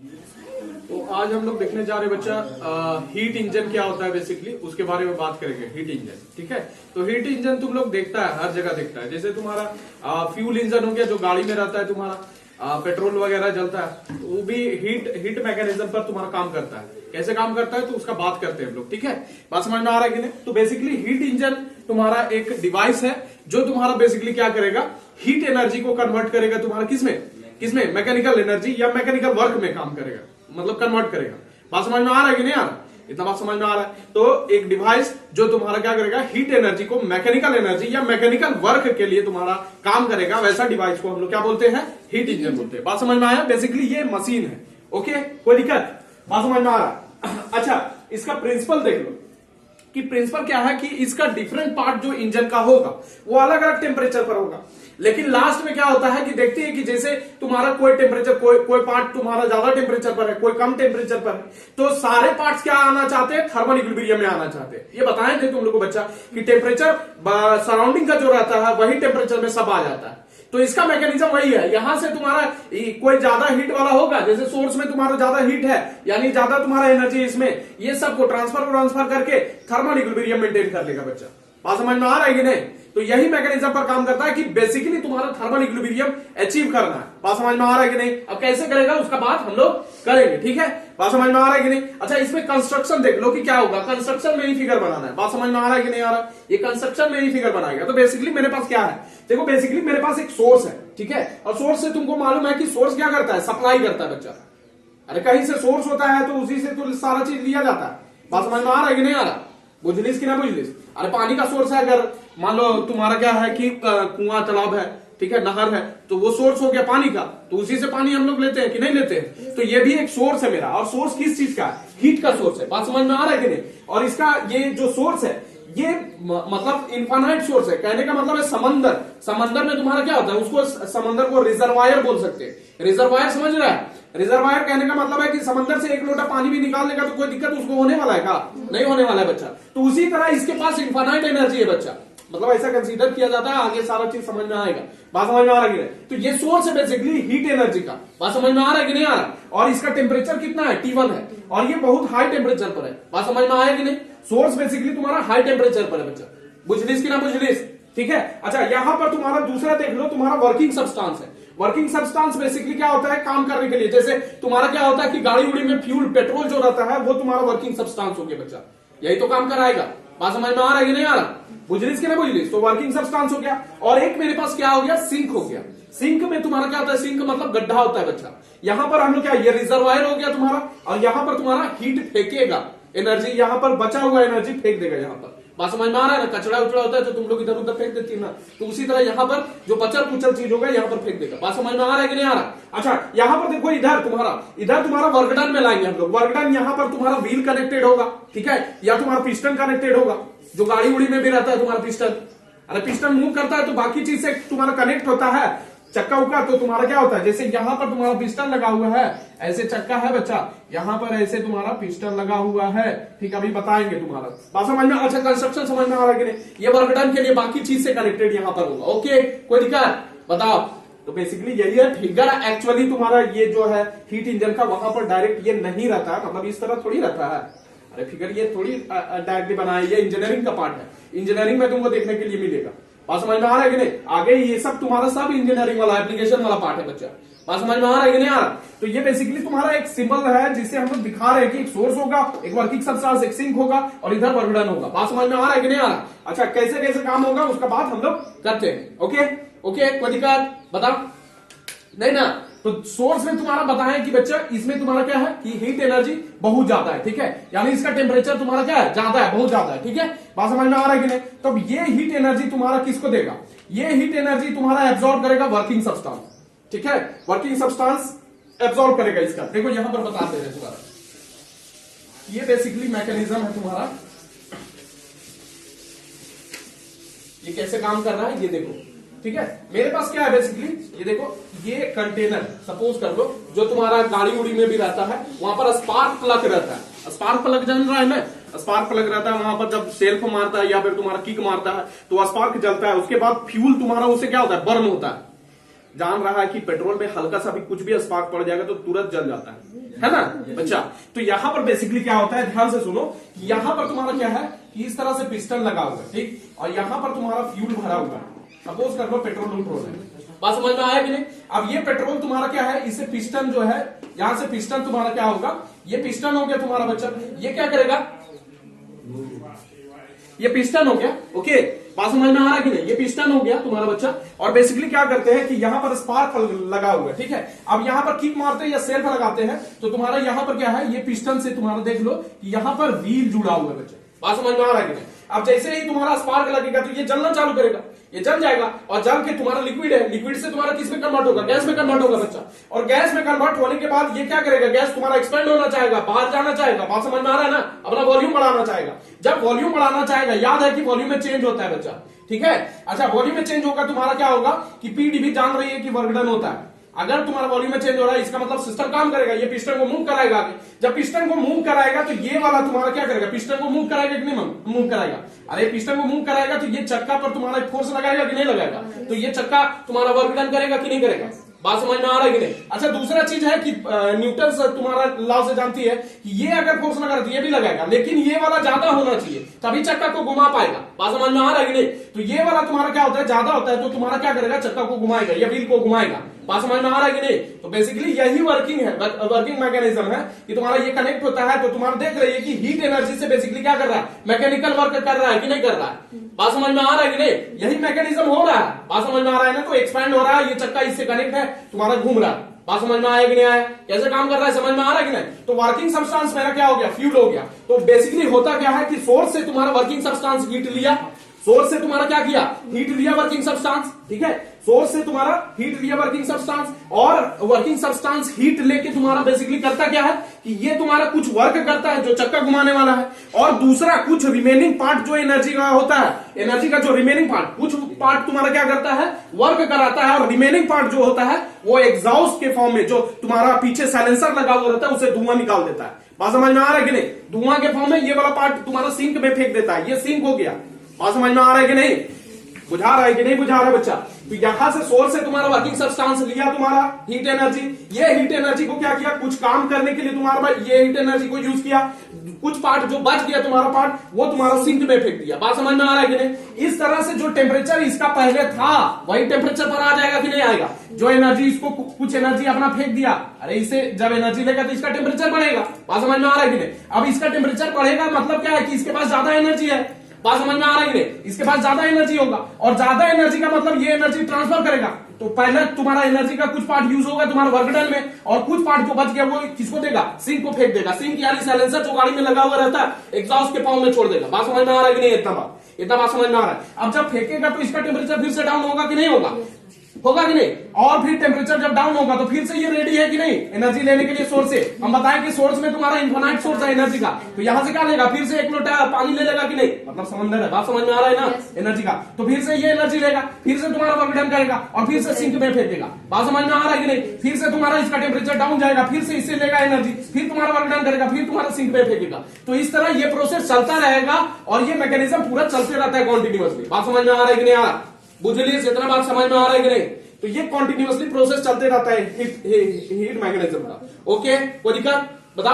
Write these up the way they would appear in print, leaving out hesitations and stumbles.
तो आज हम लोग देखने जा रहे हैं बच्चा हीट इंजन क्या होता है, बेसिकली उसके बारे में बात करेंगे। हीट इंजन, ठीक है। तो हीट इंजन तुम लोग देखता है, हर जगह देखता है। जैसे तुम्हारा फ्यूल इंजन हो गया, जो गाड़ी में रहता है तुम्हारा, पेट्रोल वगैरह जलता है, तो वो भी हीट मैकेनिज्म पर तुम्हारा काम करता है। कैसे काम करता है तो उसका बात करते हैं हम लोग, ठीक है। बात समझ में आ रहा है कि नहीं? तो बेसिकली हीट इंजन तुम्हारा एक डिवाइस है जो तुम्हारा बेसिकली क्या करेगा, हीट एनर्जी को कन्वर्ट करेगा तुम्हारा किसमें मैकेनिकल एनर्जी या मैकेनिकल वर्क में काम करेगा, मतलब कन्वर्ट करेगा। बात समझ में आ रहा है कि नहीं आ रहा? इतना बात समझ में आ रहा है? तो एक डिवाइस जो तुम्हारा क्या करेगा, हीट एनर्जी को मैकेनिकल एनर्जी या मैकेनिकल वर्क के लिए तुम्हारा काम करेगा, वैसा डिवाइस को हम लोग क्या बोलते हैं, हीट इंजन बोलते हैं। बात समझ में आया? बेसिकली ये मशीन है, ओके, कोई दिक्कत? बात समझ में आ रहा? अच्छा, इसका प्रिंसिपल देख लो कि प्रिंसिपल क्या है कि इसका डिफरेंट पार्ट जो इंजन का होगा वो अलग अलग टेम्परेचर पर होगा, लेकिन लास्ट में क्या होता है कि देखते हैं कि जैसे तुम्हारा कोई टेम्परेचर, कोई पार्ट तुम्हारा ज्यादा टेम्परेचर पर है, कोई कम टेम्परेचर पर है, तो सारे पार्ट्स क्या आना चाहते हैं, थर्मल इक्विलिब्रियम में आना चाहते हैं। ये बताए थे तुम लोग को बच्चा कि टेम्परेचर सराउंडिंग का जो रहता है वही टेम्परेचर में सब आ जाता है। तो इसका मैकेनिज्म वही है, यहां से तुम्हारा कोई ज्यादा हीट वाला होगा, जैसे सोर्स में तुम्हारा ज्यादा हीट है यानी ज्यादा तुम्हारा एनर्जी इसमें, ये सबको ट्रांसफर करके थर्मल इक्विलिब्रियम मेंटेन कर लेगा बच्चा। बात समझ में आ रहा है कि नहीं? तो यही मैकेनिज्म पर काम करता है कि बेसिकली तुम्हारा थर्मल इक्विलिब्रियम अचीव करना है। बात समझ में आ रहा है कि नहीं? अब कैसे करेगा उसका बात हम लोग करेंगे, ठीक है। बात समझ में आ रहा है कि नहीं? अच्छा, इसमें कंस्ट्रक्शन देख लो कि क्या होगा, कंस्ट्रक्शन में ही फिगर बनाना है। बात समझ में आ रहा है कि नहीं आ रहा? ये कंस्ट्रक्शन में ही फिगर बनाएगा। तो बेसिकली मेरे पास क्या है, देखो बेसिकली मेरे पास एक सोर्स है, ठीक है, और सोर्स से तुमको मालूम है कि सोर्स क्या करता है, सप्लाई करता है बच्चा। अरे कहीं से सोर्स होता है तो उसी से तो सारा चीज लिया जाता है। बात समझ में आ रहा है कि नहीं आ रहा? बुझलिस कि ना बुझलिस? अरे पानी का सोर्स है, अगर मान लो तुम्हारा क्या है कि कुआं तालाब है, ठीक है, नहर है, तो वो सोर्स हो गया पानी का, तो उसी से पानी हम लोग लेते हैं कि नहीं लेते हैं? तो ये भी एक सोर्स है मेरा, और सोर्स किस चीज का है, हीट का सोर्स है। बात समझ में आ रहा है कि नहीं? और इसका ये जो सोर्स है ये मतलब इनफाइनाइट सोर्स है। कहने का मतलब है समंदर में तुम्हारा क्या होता है, उसको समंदर को रिजर्वायर बोल सकते हैं। रिजर्वायर समझ रहा है? रिजर्वायर कहने का मतलब है कि समंदर से एक लोटा पानी भी निकाल लेगा तो कोई दिक्कत उसको होने वाला है का? नहीं होने वाला है बच्चा। तो उसी तरह इसके पास इनफाइनाइट एनर्जी है बच्चा, मतलब ऐसा कंसीडर किया जाता है, आगे सारा चीज समझ में आएगा। बात समझ में आ रहा है कि नहीं? तो ये सोर्स है बेसिकली हीट एनर्जी का। बात समझ में आ रहा है कि नहीं आ रहा? और इसका टेम्परेचर कितना है, T1 है, और ये बहुत हाई टेम्परेचर पर है। बात समझ में आया कि नहीं? सोर्स बेसिकली तुम्हारा हाई टेम्परेचर पर है बच्चा, बुझलिस कि ना बुझलिस? ठीक है। अच्छा, यहां पर तुम्हारा दूसरा देख लो, तुम्हारा वर्किंग सब्सटेंस है। वर्किंग सब्सटेंस बेसिकली क्या होता है, काम करने के लिए। जैसे तुम्हारा क्या होता है कि गाड़ी उड़ी में फ्यूल पेट्रोल जो रहता है वो तुम्हारा वर्किंग सब्सटेंस हो गया बच्चा, यही तो काम कराएगा। बात समझ में आ रहा है कि नहीं आ रहा? बुझलिस कि नहीं बुझलिस? तो वर्किंग सब्सटेंस हो गया। और एक मेरे पास क्या हो गया, सिंक हो गया। सिंक में तुम्हारा क्या होता है, सिंक मतलब गड्ढा होता है बच्चा। यहां पर हम लोग क्या, ये रिजर्वायर हो गया तुम्हारा, और यहां पर तुम्हारा हीट फेंकेगा एनर्जी, यहां पर बचा हुआ एनर्जी फेंक देगा यहां पर। बात समझ में आ रहा है ना? कचरा उचड़ा होता है तो तुम लोग इधर उधर फेंक देती है ना, तो उसी तरह यहां पर जो बचल कुचल चीज होगा यहां पर फेंक देगा। बात समझ में आ रहा है कि नहीं आ रहा? अच्छा, यहां पर देखो, इधर तुम्हारा वर्कडन में लाएंगे हम लोग। वर्कडन यहां पर तुम्हारा व्हील कनेक्टेड होगा, ठीक है, या तुम्हारा पिस्टन कनेक्टेड होगा, जो गाड़ी उड़ी में भी रहता है तुम्हारा पिस्टन। अरे पिस्टन मूव करता है तो बाकी चीज से तुम्हारा कनेक्ट होता है, चक्का उक्का, तो तुम्हारा क्या होता है, जैसे यहां पर तुम्हारा पिस्टन लगा हुआ है, ऐसे चक्का है बच्चा, यहां पर ऐसे तुम्हारा पिस्टन लगा हुआ है, ठीक, अभी बताएंगे तुम्हारा। बात समझ में? अच्छा, कंस्ट्रक्शन समझ में आ रहा है कि नहीं? ये वर्क डन के लिए बाकी चीज से कनेक्टेड यहां पर होगा, ओके, कोई दिक्कत? बताओ। तो बेसिकली यही है फिगर। एक्चुअली तुम्हारा ये जो है हीट इंजन का, वहां पर डायरेक्ट ये नहीं रहता है, मतलब इस तरह थोड़ी रहता है। अरे फिगर ये थोड़ी डायरेक्टली बनाया, ये इंजीनियरिंग का पार्ट है, इंजीनियरिंग में तुमको देखने के लिए मिलेगा। बात समझ में आ रहा है कि नहीं? आगे ये सब तुम्हारा सब इंजीनियरिंग वाला एप्लीकेशन वाला पार्ट है बच्चा। बात समझ में आ रहा है कि नहीं आ रहा? तो ये बेसिकली तुम्हारा एक सिंबल है जिससे हम लोग दिखा रहे हैं कि एक सोर्स होगा, एक वर्किंग सब्सटेंस, एक सिंक होगा, और इधर वर्कडन होगा। बात समझ में आ रहा है कि नहीं आ रहा? अच्छा, कैसे कैसे काम होगा उसका बात हम लोग करते हैं, ओके ओके, कोई दिक्कत? बताओ नहीं ना? तो सोर्स में तुम्हारा बताएं कि बच्चा इसमें तुम्हारा क्या है कि हीट एनर्जी बहुत ज्यादा है, ठीक है, यानी इसका टेम्परेचर तुम्हारा क्या है, ज्यादा है, बहुत ज्यादा है, ठीक है। बात समझ में आ रहा है कि नहीं? तो ये हीट एनर्जी तुम्हारा किसको देगा, ये हीट एनर्जी तुम्हारा एब्जॉर्ब करेगा वर्किंग सब्सटेंस, ठीक है, वर्किंग सब्सटेंस एब्जॉर्ब करेगा इसका। देखो यहां पर बताते हैं तुम्हारा, ये बेसिकली मैकेनिज्म है तुम्हारा, ये कैसे काम कर रहा है ये देखो, ठीक है। मेरे पास क्या है बेसिकली, ये देखो, ये कंटेनर सपोज कर लो जो तुम्हारा गाड़ी उड़ी में भी रहता है, वहां पर स्पार्क प्लग रहता है। स्पार्क प्लग जान रहा है ना? स्पार्क प्लग रहता है वहां पर, जब सेल्फ मारता है या फिर तुम्हारा किक मारता है तो स्पार्क जलता है, उसके बाद फ्यूल तुम्हारा उससे क्या होता है, बर्न होता है। जान रहा है कि पेट्रोल में हल्का सा भी कुछ भी स्पार्क पड़ जाएगा तो तुरंत जल जाता है ना बच्चा। तो यहां पर बेसिकली क्या होता है, ध्यान से सुनो, कि यहां पर तुम्हारा क्या है कि इस तरह से पिस्टन लगा हुआ है, ठीक, और यहां पर तुम्हारा फ्यूल भरा हुआ है। सपोज कर लो पेट्रोल है, बात समझ में आया कि नहीं। अब ये पेट्रोल तुम्हारा क्या है, इसे पिस्टन जो है, यहां से पिस्टन तुम्हारा क्या होगा, ये पिस्टन हो गया तुम्हारा बच्चा, ये क्या करेगा, ये पिस्टन हो गया, ओके, बात समझ में आ रहा है कि नहीं, ये पिस्टन हो गया तुम्हारा बच्चा। और बेसिकली क्या करते हैं कि यहां पर स्पार्क लगा हुआ है, ठीक है। अब यहां पर किक मारते हैं या सेल्फ लगाते हैं तो तुम्हारा यहां पर क्या है, ये पिस्टन से तुम्हारा देख लो कि यहां पर व्हील जुड़ा हुआ है बच्चा, बात समझ में आ रहा है कि नहीं। अब जैसे ही तुम्हारा स्पार्क लगेगा तो ये जलना चालू करेगा, ये जल जाएगा, और जल के तुम्हारा लिक्विड है, लिक्विड से तुम्हारा किस में कन्वर्ट होगा, गैस में कन्वर्ट होगा बच्चा। और गैस में कन्वर्ट होने के बाद ये क्या करेगा, गैस तुम्हारा एक्सपेंड होना चाहेगा, बाहर जाना चाहेगा, बात समझ में आ रहा है ना, अपना वॉल्यूम बढ़ाना चाहेगा। जब वॉल्यूम बढ़ाना चाहेगा, याद है कि वॉल्यूम में चेंज होता है बच्चा, ठीक है। अच्छा, वॉल्यूम में चेंज होगा तुम्हारा क्या होगा कि पीडीवी जान रही है कि वर्क डन होता है। अगर तुम्हारा वॉल्यूम में चेंज हो रहा है इसका मतलब सिस्टम काम करेगा, ये पिस्टन को मूव कराएगा आगे। जब पिस्टन को मूव कराएगा तो ये वाला तुम्हारा क्या करेगा, पिस्टन को मूव कराएगा कि नहीं मूव कराएगा। अरे पिस्टन को मूव कराएगा तो ये चक्का पर तुम्हारा फोर्स लगाएगा कि नहीं लगाएगा, तो ये चक्का तुम्हारा वर्क डन करेगा कि नहीं करेगा, बात समझ में आ रहा है कि नहीं। अच्छा, दूसरा चीज है कि न्यूटन से तुम्हारा लॉ से जानती है कि ये अगर फोर्स लगा तो ये भी लगाएगा, लेकिन ये वाला ज्यादा होना चाहिए तभी चक्का को घुमा पाएगा, बात समझ में आ रहा है कि नहीं। तो ये वाला तुम्हारा क्या होता है, ज्यादा होता है तो तुम्हारा क्या करेगा, चक्का को घुमाएगा या व्हील को घुमाएगा, बात समझ में आ रहा है कि नहीं। तो बेसिकली यही वर्किंग है, वर्किंग मैकेनिज्म है कि तुम्हारा ये कनेक्ट होता है तो तुम्हारा देख रही है कि हीट एनर्जी से बेसिकली क्या कर रहा है, मैकेनिकल वर्क कर रहा है कि नहीं कर रहा है, बात समझ में आ रहा है कि नहीं। यही मैकेनिज्म हो रहा है, बात समझ में आ रहा है ना। तो एक्सपैंड हो रहा है, ये चक्का इससे कनेक्ट है, तुम्हारा घूम रहा है, बात समझ में आया कि नहीं आया, कैसे काम कर रहा है समझ में आ रहा है कि नहीं। तो वर्किंग सब्सटेंस मेरा क्या हो गया, फ्यूल हो गया। तो बेसिकली होता क्या है कि सोर्स से तुम्हारा वर्किंग सब्सटेंस हीट लिया, सोर्स से तुम्हारा क्या किया, हीट लिया वर्किंग सब्सटेंस, ठीक है। सोर्स से तुम्हारा हीट लिया वर्किंग सब्सटेंस, और वर्किंग सब्सटेंस हीट लेके तुम्हारा बेसिकली करता क्या है कि ये तुम्हारा कुछ वर्क करता है जो चक्का घुमाने वाला है, और दूसरा कुछ रिमेनिंग पार्ट जो एनर्जी का होता है, एनर्जी का जो रिमेनिंग पार्ट, कुछ पार्ट तुम्हारा क्या करता है, वर्क कराता है, और रिमेनिंग पार्ट जो होता है वो एग्जॉस्ट के फॉर्म में, जो तुम्हारा पीछे साइलेंसर लगा हुआ रहता है उसे धुआं निकाल देता है, बात समझ में आ रहा है कि नहीं। धुआं के फॉर्म में ये वाला पार्ट तुम्हारा सिंक में फेंक देता है, ये सिंक हो गया, बात समझ में आ रहा है कि नहीं, बुझा रहा है कि नहीं बुझा रहा है बच्चा। तो यहां से सोर्स से तुम्हारा वर्किंग सब्सटेंस लिया तुम्हारा हीट एनर्जी, ये हीट एनर्जी को क्या किया, कुछ काम करने के लिए तुम्हारा ये हीट एनर्जी को यूज किया, कुछ पार्ट जो बच गया तुम्हारा पार्ट वो तुम्हारा सिंक में फेंक दिया, बात समझ में आ रहा है कि नहीं। इस तरह से जो टेम्परेचर इसका पहले था वही टेम्परेचर पर आ जाएगा कि नहीं आएगा। जो एनर्जी इसको कुछ एनर्जी अपना फेंक दिया, अरे इसे जब एनर्जी लेगा तो इसका टेम्परेचर बढ़ेगा, बात समझ में आ रहा है कि नहीं। अब इसका टेम्परेचर बढ़ेगा मतलब क्या है कि इसके पास ज्यादा एनर्जी है, बात समझ में आ रहा है कि नहीं, इसके पास ज्यादा एनर्जी होगा, और ज्यादा एनर्जी का मतलब ये एनर्जी ट्रांसफर करेगा। तो पहले तुम्हारा एनर्जी का कुछ पार्ट यूज होगा तुम्हारा वर्क डन में, और कुछ पार्ट जो बच गया वो किसको देगा, सिंक को फेंक देगा। सिंक यानी साइलेंसर जो गाड़ी में लगा हुआ रहता है एग्जॉस्ट के फॉर्म में छोड़ देगा, बात समझ में आ रहा है कि नहीं, इतना बात समझ में आ रहा है। अब जब फेंकेगा तो इसका टेम्परेचर फिर से डाउन होगा कि नहीं होगा, होगा कि नहीं। और फिर टेम्परेचर जब डाउन होगा तो फिर से ये रेडी है कि नहीं एनर्जी लेने के लिए सोर्स से। हम बताएं कि सोर्स में तुम्हारा इन्फिनाइट सोर्स है एनर्जी का, तो यहां से क्या लेगा, फिर से एक लोटा पानी ले लेगा कि नहीं, मतलब समंदर है, बात समझ में आ रहा है ना एनर्जी का। तो फिर से ये एनर्जी लेगा, फिर से तुम्हारा वर्क डन करेगा, और फिर से सिंक में फेंकेगा, बात समझ में आ रहा है कि नहीं। फिर से तुम्हारा इसका टेम्परेचर डाउन जाएगा, फिर से इससे लेगा एनर्जी, फिर तुम्हारा वर्क डन करेगा, फिर तुम्हारा सिंक में फेंकेगा। तो इस तरह ये प्रोसेस चलता रहेगा, और ये मैकेनिज्म पूरा चलते रहता है कॉन्टिन्यूअसली, बात समझ में आ रहा है कि नहीं आ रहा, बुझ लीजिए इतना बात समझ में आ रहा है कि नहीं। तो ये कॉन्टिन्यूअसली प्रोसेस चलते रहता है हीट मैकेनिज्म का, ओके। कोई दिक्कत बता,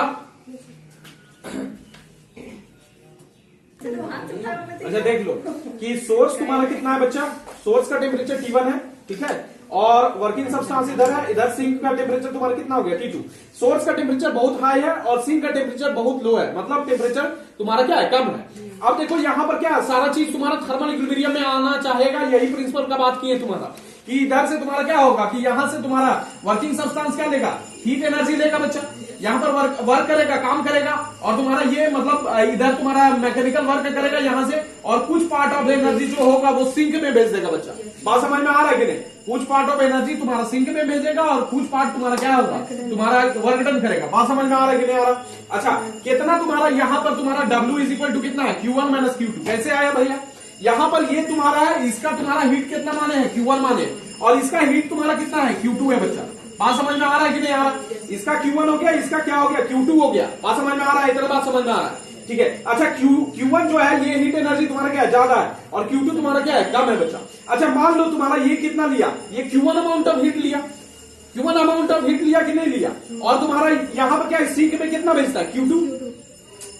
अच्छा देख लो कि सोर्स तुम्हारा कितना है बच्चा, सोर्स का टेम्परेचर T1 है, ठीक है, और वर्किंग सब्सटेंस इधर है, इधर सिंक का टेम्परेचर तुम्हारा कितना हो गया T2। सोर्स का टेम्परेचर बहुत हाई है और सिंक का टेम्परेचर बहुत लो है, मतलब टेम्परेचर तुम्हारा क्या है, कम है। अब देखो यहाँ पर क्या है, सारा चीज तुम्हारा थर्मल इक्विलिब्रियम में आना चाहेगा, यही प्रिंसिपल का बात की है तुम्हारा, कि इधर से तुम्हारा क्या होगा कि यहां से तुम्हारा वर्किंग सब्सटेंस क्या लेगा, हीट एनर्जी लेगा बच्चा, यहाँ पर वर्क करेगा, काम करेगा, और तुम्हारा ये मतलब इधर तुम्हारा मैकेनिकल वर्क करेगा यहाँ से, और कुछ पार्ट ऑफ एनर्जी जो होगा वो सिंक में भेज देगा बच्चा, बात समझ में आ रहा है कि नहीं। कुछ पार्ट ऑफ एनर्जी तुम्हारा सिंक में भेजेगा, और कुछ पार्ट तुम्हारा क्या होगा, तुम्हारा वर्क डन करेगा, बात समझ में आ रहा है कि नहीं आ रहा। अच्छा, कितना तुम्हारा यहाँ पर तुम्हारा W इज इक्वल टू कितना है, Q1 माइनस Q2, कैसे आया भैया। यहाँ पर ये तुम्हारा है, इसका तुम्हारा हीट कितना माने है, Q1 माने, और इसका हीट तुम्हारा कितना है, Q2 है बच्चा, बात समझ में आ रहा है कि नहीं आ रहा। इसका Q1 हो गया, इसका क्या हो गया, Q2 हो गया, बात समझ में आ रहा है, इतना बात समझ में आ रहा है, ठीक है। अच्छा Q1 जो है ये हीट एनर्जी तुम्हारा क्या है, ज्यादा है, और Q2 तुम्हारा क्या है, कम है बच्चा। अच्छा मान लो तुम्हारा ये कितना लिया, ये Q1 अमाउंट ऑफ हीट लिया, Q1 अमाउंट ऑफ हीट लिया कि नहीं लिया, और तुम्हारा यहां पर क्या सिंक में कितना भेजता है Q2,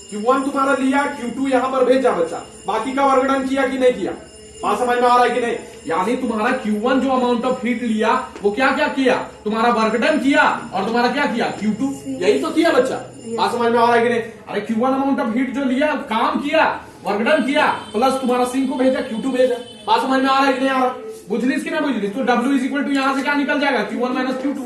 Q1 तुम्हारा लिया, Q2 यहां पर भेजा बच्चा, बाकी का वर्क डन किया कि नहीं किया, बात समझ में आ रहा है कि नहीं। यानी तुम्हारा Q1 जो अमाउंट ऑफ हीट लिया वो क्या क्या किया, तुम्हारा वर्क डन किया, और तुम्हारा क्या किया Q2, यही तो किया बच्चा, बात समझ में आ रहा है कि नहीं। अरे Q1 अमाउंट ऑफ हीट जो लिया, काम किया, वर्क डन किया, प्लस तुम्हारा सिंक को भेजा, Q2 भेजा, बात समझ में आ रहा है कि नहीं आ रहा, बुझलिस कि ना बुझलिस। तो W इज इक्वल टू यहां से क्या निकल जाएगा, Q1 माइनस Q2,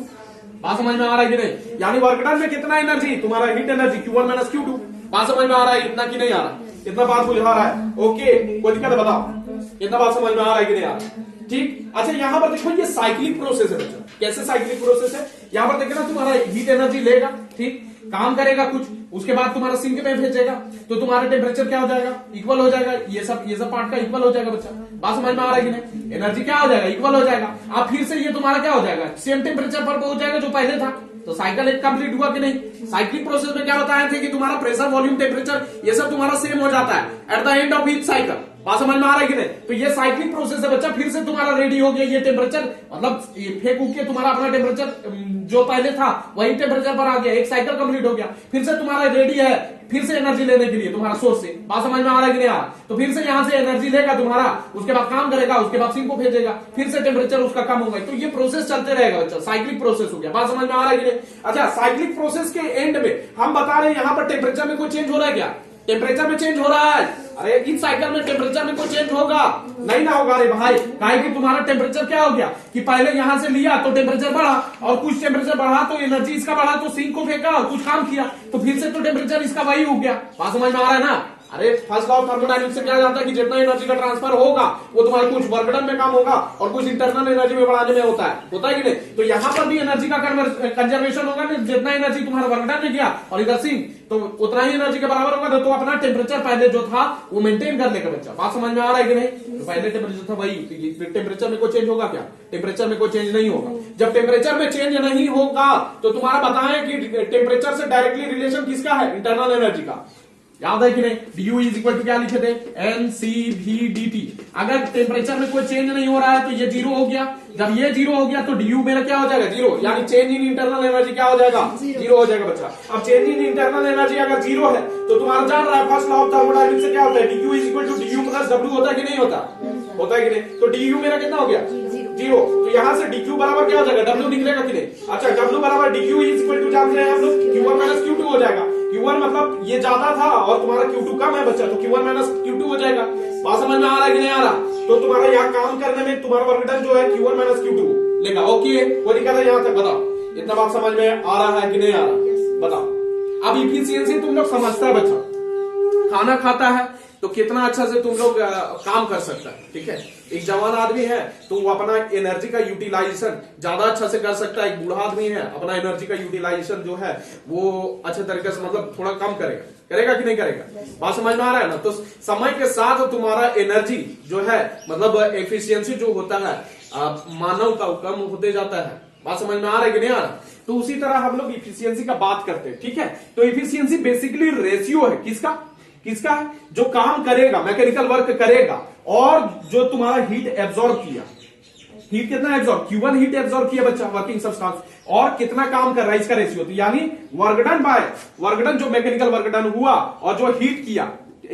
बात समझ में आ रहा है कि नहीं। यानी वर्क डन में कितना एनर्जी, तुम्हारा heat energy Q1 minus Q2, बात समझ में आ रहा है, इतना कि नहीं आ रहा, इतना बात बुझा रहा है, ओके कोई दिक्कत है बताओ, इतना बात समझ में आ रहा है कि नहीं आ रहा, ठीक। अच्छा यहां पर देखो ये साइक्लिक प्रोसेस है बच्चा, कैसे साइक्लिक प्रोसेस है, यहां पर देखो ना तुम्हारा हीट एनर्जी लेगा, ठीक, काम करेगा कुछ, उसके बाद तुम्हारा सिंक में भेजेगा, तो तुम्हारा टेम्परेचर क्या हो जाएगा, इक्वल हो जाएगा, ये सब पार्ट का इक्वल हो जाएगा बच्चा, बात समझ में आ रहा है कि नहीं। एनर्जी क्या हो जाएगा, इक्वल हो जाएगा, अब फिर से ये तुम्हारा क्या हो जाएगा, सेम टेम्परेचर पर पहुंच जाएगा जो पहले था, तो साइकिल एक कंप्लीट हुआ कि नहीं। साइक्लिक प्रोसेस में क्या बताए थे कि तुम्हारा प्रेशर, वॉल्यूम, टेम्परेचर ये सब तुम्हारा सेम हो जाता है at the end of each cycle, बात समझ में आ रहा है कि नहीं। तो ये साइक्लिक प्रोसेस है बच्चा, फिर से तुम्हारा रेडी हो गया ये टेम्परेचर, मतलब फेंक के तुम्हारा अपना टेम्परेचर जो पहले था वही टेम्परेचर पर आ गया, एक साइकिल कंप्लीट हो गया, फिर से तुम्हारा रेडी है फिर से एनर्जी लेने के लिए तुम्हारा सोर्स से, बात समझ में आ रहा है कि नहीं आ रहा। तो फिर से यहां से एनर्जी लेगा तुम्हारा, उसके बाद काम करेगा, उसके बाद सिंक को भेजेगा, फिर से टेम्परेचर उसका कम होगा, तो ये प्रोसेस चलते रहेगा बच्चा, साइक्लिक प्रोसेस हो गया, बात समझ में आ रहा है कि नहीं। अच्छा साइक्लिक प्रोसेस के एंड में हम बता रहे हैं यहां पर टेम्परेचर में कोई चेंज हो रहा है क्या, टेम्परेचर में चेंज हो रहा है, अरे इस साइकिल में टेम्परेचर में कोई चेंज होगा नहीं ना होगा रे भाई, काहे कि तुम्हारा टेम्परेचर क्या हो गया कि पहले यहां से लिया तो टेम्परेचर बढ़ा, और कुछ टेम्परेचर बढ़ा तो एनर्जी इसका बढ़ा, तो सिंक को फेंका और कुछ काम किया, तो फिर से तो टेम्परेचर इसका वही हो गया, बात समझ में आ रहा है ना। अरे फर्स्ट लॉ ऑफ थर्मोडायनेमिक्स से क्या जाता है कि जितना एनर्जी का ट्रांसफर होगा वो तुम्हारा कुछ वर्क डन में काम होगा और कुछ इंटरनल एनर्जी में बढ़ाने में होता है कि नहीं। तो यहां पर भी एनर्जी का कंजर्वेशन होगा, जितना एनर्जी तुम्हारा वर्क डन में गया और इधर सिंक, तो उतना ही एनर्जी के बराबर होगा, तो अपना टेम्परेचर पहले जो था वो मेंटेन कर लेगा बच्चा, बात समझ में आ रहा है कि नहीं। तो पहले टेम्परेचर था वही, टेम्परेचर में कोई चेंज होगा क्या, टेम्परेचर में कोई चेंज नहीं होगा। जब टेम्परेचर में चेंज नहीं होगा तो तुम्हारा बताएं कि टेम्परेचर से डायरेक्टली रिलेशन किसका है, इंटरनल एनर्जी का, याद है कि नहीं। du इज इक्वल टू क्या लिखे थे, NCV/dt। अगर टेम्परेचर में कोई चेंज नहीं हो रहा है तो ये जीरो हो गया, जब ये जीरो हो गया तो du मेरा क्या हो जाएगा, जीरो, यानी चेंज इन इंटरनल एनर्जी क्या हो जाएगा, जीरो हो जाएगा बच्चा। अब चेंज इन इंटरनल एनर्जी अगर जीरो है तो तुम्हारा जान रहा है फर्स्ट लॉ ऑफ थर्मोडायनेमिक्स से क्या होता है, dq is equal to du plus w होता है कि नहीं होता, होता है कि नहीं। तो du मेरा कितना हो गया, जीरो, तो यहां से dq बराबर क्या हो जाएगा, w निकलेगा कि नहीं। अच्छा w बराबर dq इज इक्वल टू जान रहे हैं हम लोग, q1 माइनस q2 हो जाएगा, Q1 मतलब ये ज्यादा था और तुम्हारा Q2 कम है बच्चा, तो Q1 माइनस Q2 हो जाएगा, बात समझ में आ रहा है कि नहीं आ रहा। तो तुम्हारा यहाँ काम करने में तुम्हारा वर्क डन जो है Q1 माइनस Q2 लेगा, ओके कोई दिक्कत है यहाँ तक, बताओ इतना बात समझ में आ रहा है कि नहीं आ रहा, बताओ। अब इफिशियंसी तुम लोग समझता है बच्चा, खाना खाता है तो कितना अच्छा से तुम लोग काम कर सकता है, ठीक है। एक जवान आदमी है तो वो अपना एनर्जी का यूटिलाइजेशन ज्यादा अच्छा से कर सकता है, एक बूढ़ा आदमी है अपना एनर्जी का यूटिलाइजेशन जो है वो अच्छे तरीके से मतलब थोड़ा कम करेगा कि नहीं करेगा, बात समझ में आ रहा है ना। तो समय के साथ तुम्हारा एनर्जी जो है मतलब एफिशिएंसी जो होता है मानव का कम होते जाता है, बात समझ में आ रहा है कि नहीं आ रहा। तो उसी तरह हम लोग इफिशियंसी का बात करते हैं, ठीक है। तो इफिशियंसी बेसिकली रेशियो है किसका जो काम करेगा, मैकेनिकल वर्क करेगा, और जो तुम्हारा हीट एब्जॉर्ब किया, हीट कितना एब्जॉर्ब, Q1 हीट एब्जॉर्ब किया बच्चा वर्किंग सब्सटेंस, और कितना काम कर रहा है इसका रेशियो, तो यानी work done by work done, जो मैकेनिकल वर्क डन हुआ और जो हीट किया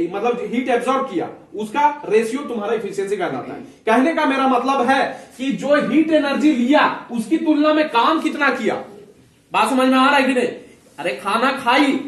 मतलब हीट एब्जॉर्ब किया, उसका रेशियो तुम्हारा इफिशियंसी कहलाता है। कहने का मेरा मतलब है कि जो हीट एनर्जी लिया उसकी तुलना में काम कितना किया, बात समझ में आ रहा है कि नहीं। अरे खाना खाई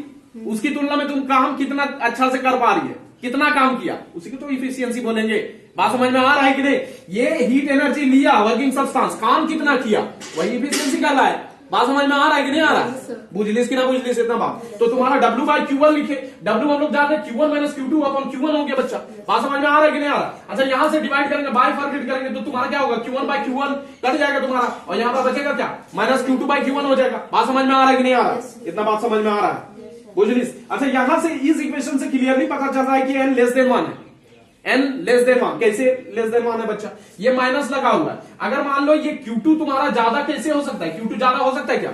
उसकी तुलना में तुम काम कितना अच्छा से कर पा रही है, कितना काम किया, उसी को तो इफिशियंसी बोलेंगे, बात समझ में आ रहा है कि नहीं। ये हीट एनर्जी लिया वर्किंग सब्सटेंस, काम कितना किया, वही इफिशियंसी कहला है, बात समझ में आ रहा है कि नहीं आ रहा, बुझलिस कि ना बुझलिस इतना बात। तो तुम्हारा W बाई Q1 लिखे, W हम लोग जान रहे Q1 माइनस Q2 अपन Q1 हो गया बच्चा, बात समझ में आ रहा है कि नहीं आ रहा। अच्छा यहां से डिवाइड करेंगे, बाय फॉरवर्ड करेंगे तो तुम्हारा क्या होगा, Q1 बाई Q1 कट जाएगा तुम्हारा, और यहाँ पर बचेगा क्या, माइनस Q2 बाई Q1 हो जाएगा, बात समझ में आ रहा है कि नहीं आ रहा, इतना बात समझ में आ रहा है, बुझलिस। अच्छा यहां से इस इक्वेशन से क्लियरली पता चल रहा है कि n लेस देन 1 है, n लेस देन 1, कैसे लेस देन 1 है बच्चा, ये माइनस लगा हुआ है। अगर मान लो ये Q2 तुम्हारा ज्यादा कैसे हो सकता है, Q2 ज्यादा हो सकता है क्या,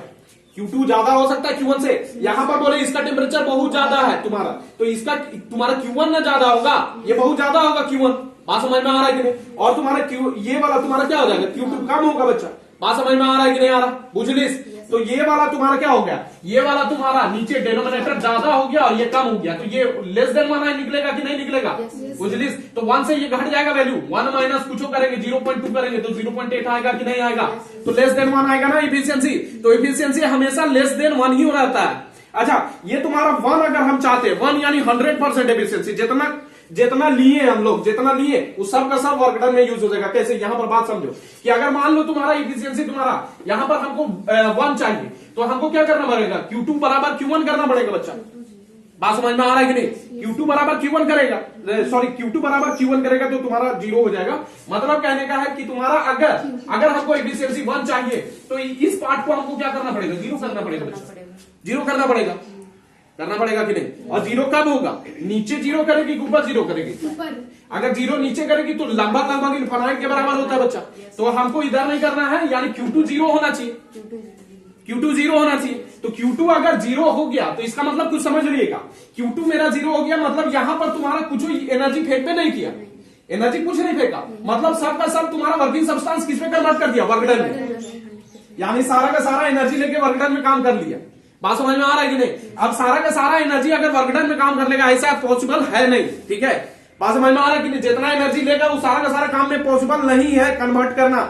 Q2 ज्यादा हो सकता है Q1 से। यहां पर बोले इसका टेम्परेचर बहुत ज्यादा है तुम्हारा, तो इसका तुम्हारा Q1 ना ज्यादा होगा, ये बहुत ज्यादा होगा Q1, बात समझ में आ रहा है कि नहीं? और तुम्हारा क्यू, ये वाला तुम्हारा क्या हो जाएगा, Q2 कम होगा बच्चा। बात समझ में आ रहा है कि नहीं आ रहा, बुझलिस? तो ये वाला तुम्हारा क्या हो गया, ये वाला तुम्हारा नीचे डिनोमिनेटर ज्यादा हो गया और ये कम हो गया, तो ये लेस देन 1 निकलेगा कि नहीं निकलेगा, बुझलिस? तो 1 से ये घट जाएगा वैल्यू, 1 माइनस कुछ करेंगे 0.2 करेंगे तो 0.8 आएगा कि नहीं आएगा, तो लेस देन 1 आएगा ना इफिशियंसी। तो इफिशियंसी हमेशा लेस देन 1 ही रहता है। अच्छा, ये तुम्हारा 1 अगर हम चाहते हैं, 1 यानी 100% एफिशिएंसी, जितना लिए हम लोग, जितना लिए उस सब का सब वर्क डन में यूज हो जाएगा। कैसे, यहां पर बात समझो कि अगर मान लो तुम्हारा इफिशियंसी तुम्हारा यहां पर हमको 1 चाहिए, तो हमको क्या करना पड़ेगा, Q2 बराबर Q1 करना पड़ेगा बच्चा। बात समझ में आ रहा है कि नहीं? Q2 बराबर Q1 करेगा, सॉरी Q2 बराबर Q1 करेगा तो तुम्हारा 0 हो जाएगा। मतलब कहने का है कि तुम्हारा अगर हमको एफिशिएंसी 1 चाहिए तो इस पार्ट को हमको क्या करना पड़ेगा, 0 करना पड़ेगा बच्चा, 0 करना पड़ेगा कि नहीं? और 0 कब होगा, नीचे 0 करेगी, ऊपर 0 करेगी। अगर 0 नीचे करेगी तो लगभग इनफाइनाइट के बराबर होता है बच्चा। तो हमको इधर नहीं करना है, यानी Q2 0 होना चाहिए, Q2 0 होना चाहिए। तो Q2 अगर 0 हो गया तो इसका मतलब कुछ समझ लीजिएगा, Q2 मेरा 0 हो गया, मतलब यहां पर तुम्हारा कुछ एनर्जी फेंक पे नहीं किया, एनर्जी कुछ नहीं फेंका, मतलब सब का सब तुम्हारा वर्किंग सब्सटेंस किस पे कन्वर्ट कर दिया, वर्क डन में, यानी सारा का सारा एनर्जी लेके वर्क डन में काम कर लिया। बात समझ में आ रहा है कि नहीं? अब सारा का सारा एनर्जी अगर वर्क डन में काम कर लेगा, ऐसा पॉसिबल है नहीं, ठीक है? बात समझ में आ रहा है कि नहीं? जितना एनर्जी लेगा वो सारा का सारा काम में पॉसिबल नहीं है कन्वर्ट करना,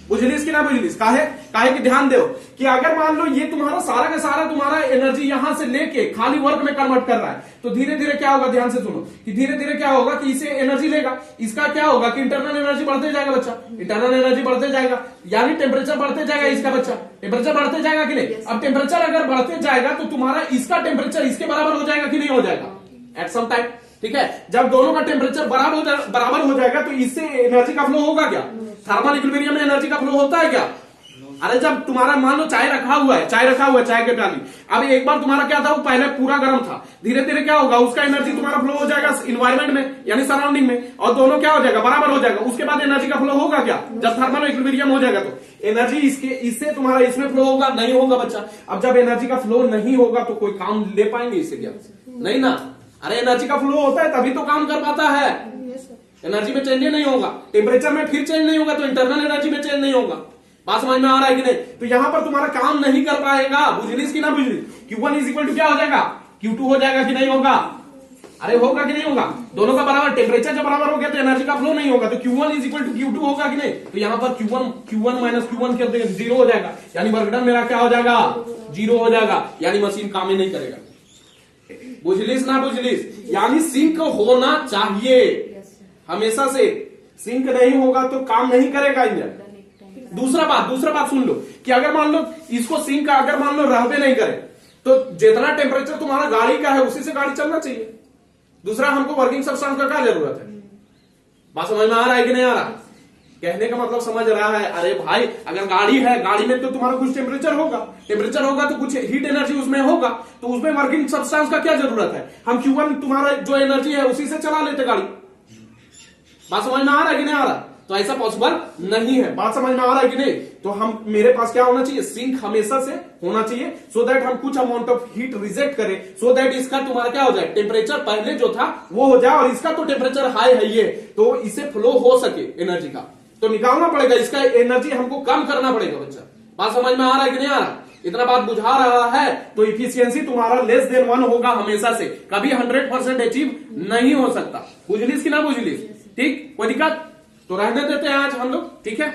बुझलिस कि ना बुझलिस? काहे कि ध्यान दो कि अगर मान लो ये तुम्हारा सारा का सारा तुम्हारा एनर्जी यहां से लेके खाली वर्क में कन्वर्ट कर रहा है, तो धीरे धीरे क्या होगा, ध्यान से सुनो कि धीरे धीरे क्या होगा कि इसे एनर्जी लेगा, इसका क्या होगा कि इंटरनल एनर्जी बढ़ते जाएगा बच्चा, इंटरनल एनर्जी बढ़ते जाएगा, यानी टेम्परेचर बढ़ते जाएगा इसका बच्चा, टेम्परेचर बढ़ते जाएगा कि नहीं? अब टेम्परेचर अगर बढ़ते जाएगा तो तुम्हारा इसका टेम्परेचर इसके बराबर हो जाएगा कि नहीं हो जाएगा एट सम टाइम, ठीक है? जब दोनों का टेम्परेचर बराबर हो जाएगा तो इससे एनर्जी का फ्लो होगा क्या, थर्मल इक्विलिब्रियम में एनर्जी का फ्लो होता है क्या? अरे जब तुम्हारा मान लो चाय रखा हुआ है चाय के प्याली, अब एक बार तुम्हारा क्या था, वो पहले पूरा गर्म था, धीरे धीरे क्या होगा, उसका एनर्जी तुम्हारा फ्लो हो जाएगा इन्वायरमेंट में यानी सराउंडिंग में, और दोनों क्या हो जाएगा, बराबर हो जाएगा। उसके बाद एनर्जी का फ्लो होगा क्या, जब थर्मल इक्विलिब्रियम हो जाएगा तो एनर्जी इससे तुम्हारा इसमें फ्लो होगा, नहीं होगा बच्चा। अब जब एनर्जी का फ्लो नहीं होगा तो कोई काम ले पाएंगे इससे क्या, नहीं ना? अरे एनर्जी का फ्लो होता है तभी तो काम कर पाता है, एनर्जी में चेंज नहीं होगा, टेम्परेचर में फिर चेंज नहीं होगा तो इंटरनल एनर्जी में चेंज नहीं होगा। बात समझ में आ रहा है कि नहीं? तो यहां पर तुम्हारा काम नहीं कर पाएगा, बुझलिस कि ना बुझलिस? Q1 इज इक्वल टू क्या हो जाएगा, Q2 हो जाएगा कि नहीं होगा? अरे होगा कि नहीं होगा? दोनों का बराबर, टेम्परेचर जब बराबर हो गया तो एनर्जी का फ्लो नहीं होगा, तो Q1 is equal to Q2 होगा कि नहीं? तो यहां पर Q1 माइनस Q1 कर देंगे, 0 हो जाएगा, यानी वर्क डन मेरा क्या हो जाएगा, 0 हो जाएगा, यानी मशीन काम ही नहीं करेगा। बुझलिस ना बुझलिस? यानी सिंक होना चाहिए हमेशा से, सिंक नहीं होगा तो काम नहीं करेगा इंजन। दूसरा बात सुन लो कि अगर मान लो इसको सिंक अगर मान लो रहबे नहीं करे तो जितना टेम्परेचर तुम्हारा गाड़ी का है उसी से गाड़ी चलना चाहिए। दूसरा, हमको वर्किंग सब्सटेंस का क्या जरूरत है? बात समझ में आ रहा है कि नहीं आ रहा? कहने का मतलब समझ रहा है? अरे भाई, अगर गाड़ी है, गाड़ी में तो तुम्हारा कुछ टेम्परेचर होगा तो कुछ हीट एनर्जी उसमें होगा, तो उसमें वर्किंग सब्सटेंस का क्या जरूरत है? हम Q1 तुम्हारा जो एनर्जी है उसी से चला लेते गाड़ी। बात समझ में आ रहा है कि नहीं आ रहा? तो ऐसा पॉसिबल नहीं है। बात समझ में आ रहा है कि नहीं? तो हम मेरे पास क्या होना चाहिए, सिंक हमेशा से होना चाहिए, सो दैट हम कुछ अमाउंट ऑफ हीट रिजेक्ट करें, सो दैट इसका तुम्हारा क्या हो जाए, टेम्परेचर पहले जो था वो हो जाए, और इसका तो टेम्परेचर हाई है ये, तो इसे फ्लो हो सके एनर्जी का, तो निकालना पड़ेगा, इसका एनर्जी हमको कम करना पड़ेगा बच्चा। बात समझ में आ रहा है कि नहीं आ रहा? इतना बात बुझा रहा है तो इफिशियंसी तुम्हारा लेस देन 1 होगा हमेशा से, कभी 100% अचीव नहीं हो सकता। बुझलिस कि ना बुझलिस? ठीक, कोई दिक्कत? तो रहने देते हैं आज हम लोग, ठीक है?